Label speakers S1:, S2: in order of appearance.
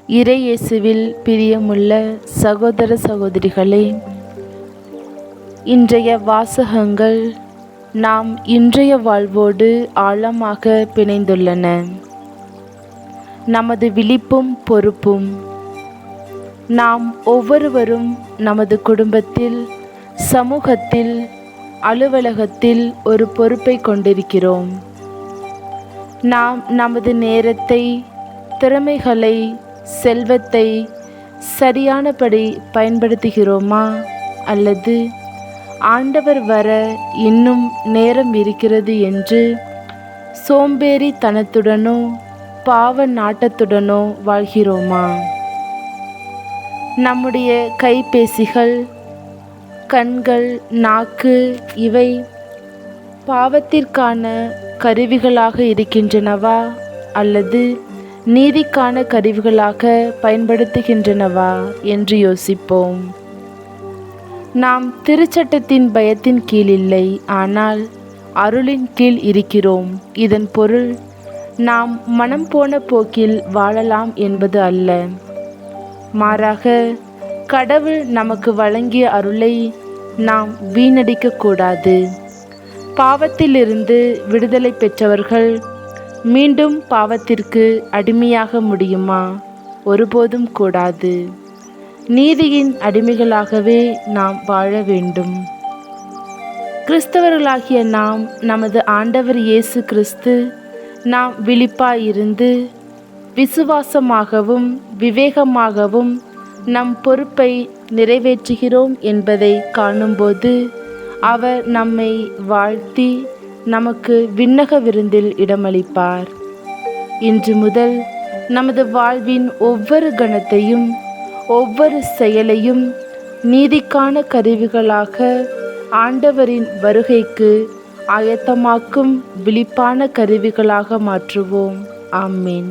S1: இறை இயேசுவில் பிரியமுள்ள சகோதர சகோதரிகளே, இன்றைய வாசகங்கள் நாம் இன்றைய வாழ்வோடு ஆழமாக பிணைந்துள்ளன. நமது விழிப்பும் பொறுப்பும். நாம் ஒவ்வொருவரும் நமது குடும்பத்தில், சமூகத்தில், அலுவலகத்தில் ஒரு பொறுப்பை கொண்டிருக்கிறோம். நாம் நமது நேரத்தை, திறமைகளை, செல்வத்தை சரியானபடி பயன்படுத்துகிறோமா? அல்லது ஆண்டவர் வர இன்னும் நேரம் இருக்கிறது என்று சோம்பேறித்தனத்துடனோ பாவ நாட்டத்துடனோ வாழ்கிறோமா? நம்முடைய கைபேசிகள், கண்கள், நாக்கு இவை பாவத்திற்கான கருவிகளாக இருக்கின்றனவா? அல்லது நீதிக்கான கருவிகளாக பயன்படுத்துகின்றனவா என்று யோசிப்போம். நாம் திருச்சட்டத்தின் பயத்தின் கீழ் இல்லை, ஆனால் அருளின் கீழ் இருக்கிறோம். இதன் பொருள் நாம் மனம் போன போக்கில் வாழலாம் என்பது அல்ல. மாறாக கடவுள் நமக்கு வழங்கிய அருளை நாம் வீணடிக்கக்கூடாது. பாவத்திலிருந்து விடுதலை பெற்றவர்கள் மீண்டும் பாவத்திற்கு அடிமையாக முடியுமா? ஒருபோதும் கூடாது. நீதியின் அடிமைகளாகவே நாம் வாழ வேண்டும். கிறிஸ்தவர்களாகிய நாம் நமது ஆண்டவர் இயேசு கிறிஸ்து நாம் விழிப்பாயிருந்து விசுவாசமாகவும் விவேகமாகவும் நம் பொறுப்பை நிறைவேற்றுகிறோம் என்பதை காணும்போது அவர் நம்மை வாழ்த்தி நமக்கு விண்ணக விருந்தில் இடமளிப்பார். இன்று முதல் நமது வாழ்வின் ஒவ்வொரு கணத்தையும், ஒவ்வொரு செயலையும் நீதிக்கான கருவிகளாக ஆண்டவரின் வருகைக்கு ஆயத்தமாக்கும் விழிப்பான கருவிகளாக மாற்றுவோம். ஆமீன்.